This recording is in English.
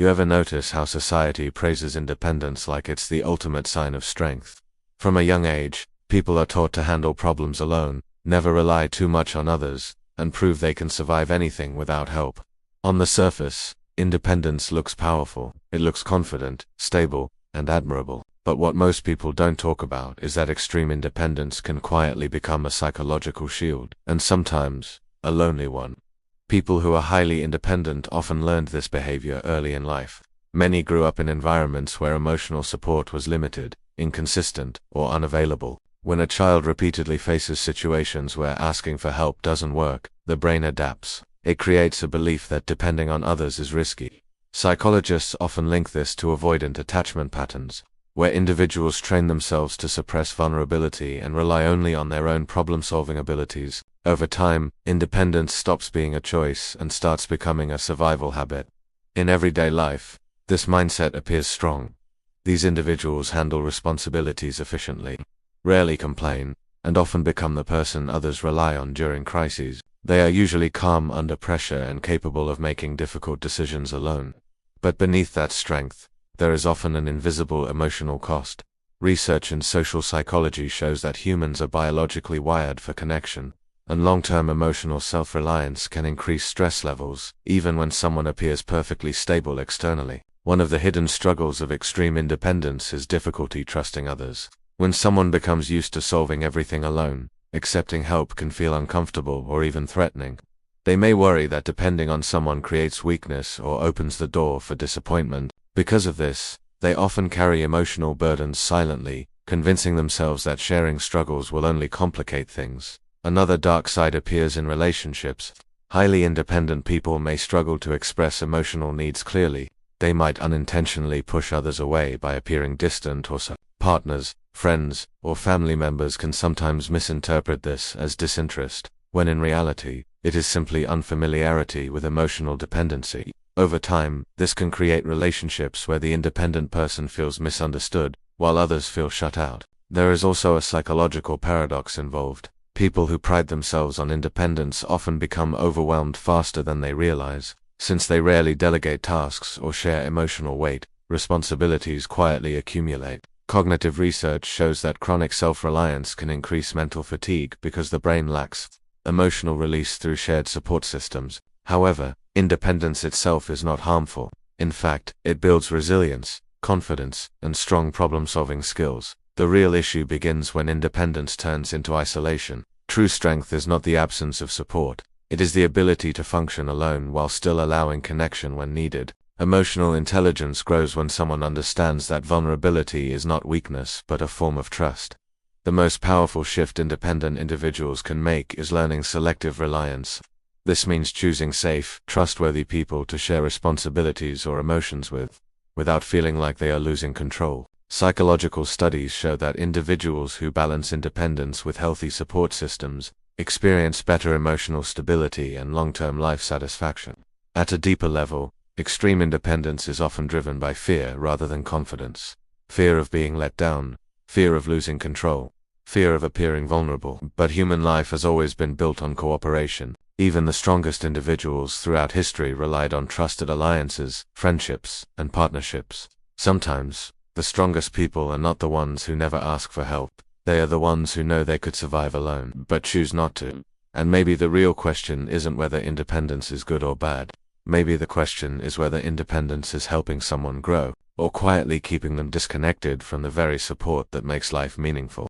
You ever notice how society praises independence like it's the ultimate sign of strength? From a young age, people are taught to handle problems alone, never rely too much on others, and prove they can survive anything without help. On the surface, independence looks powerful, it looks confident, stable, and admirable. But what most people don't talk about is that extreme independence can quietly become a psychological shield, and sometimes, a lonely one. People who are highly independent often learned this behavior early in life. Many grew up in environments where emotional support was limited, inconsistent, or unavailable. When a child repeatedly faces situations where asking for help doesn't work, the brain adapts. It creates a belief that depending on others is risky. Psychologists often link this to avoidant attachment patterns, where individuals train themselves to suppress vulnerability and rely only on their own problem-solving abilities. Over time, independence stops being a choice and starts becoming a survival habit. In everyday life, this mindset appears strong. These individuals handle responsibilities efficiently, rarely complain, and often become the person others rely on during crises. They are usually calm under pressure and capable of making difficult decisions alone. But beneath that strength, there is often an invisible emotional cost. Research in social psychology shows that humans are biologically wired for connection, and long-term emotional self-reliance can increase stress levels, even when someone appears perfectly stable externally. One of the hidden struggles of extreme independence is difficulty trusting others. When someone becomes used to solving everything alone, accepting help can feel uncomfortable or even threatening. They may worry that depending on someone creates weakness or opens the door for disappointment. Because of this, they often carry emotional burdens silently, convincing themselves that sharing struggles will only complicate things. Another dark side appears in relationships. Highly independent people may struggle to express emotional needs clearly. They might unintentionally push others away by appearing distant or so. Partners, friends, or family members can sometimes misinterpret this as disinterest, when in reality, it is simply unfamiliarity with emotional dependency. Over time, this can create relationships where the independent person feels misunderstood, while others feel shut out. There is also a psychological paradox involved. People who pride themselves on independence often become overwhelmed faster than they realize. Since they rarely delegate tasks or share emotional weight, responsibilities quietly accumulate. Cognitive research shows that chronic self-reliance can increase mental fatigue because the brain lacks emotional release through shared support systems. However, independence itself is not harmful. In fact, it builds resilience, confidence, and strong problem-solving skills. The real issue begins when independence turns into isolation. True strength is not the absence of support. It is the ability to function alone while still allowing connection when needed. Emotional intelligence grows when someone understands that vulnerability is not weakness but a form of trust. The most powerful shift independent individuals can make is learning selective reliance. This means choosing safe, trustworthy people to share responsibilities or emotions with, without feeling like they are losing control. Psychological studies show that individuals who balance independence with healthy support systems experience better emotional stability and long-term life satisfaction. At a deeper level, extreme independence is often driven by fear rather than confidence. Fear of being let down, fear of losing control, fear of appearing vulnerable. But human life has always been built on cooperation. Even the strongest individuals throughout history relied on trusted alliances, friendships, and partnerships. Sometimes, the strongest people are not the ones who never ask for help. They are the ones who know they could survive alone, but choose not to. And maybe the real question isn't whether independence is good or bad. Maybe the question is whether independence is helping someone grow, or quietly keeping them disconnected from the very support that makes life meaningful.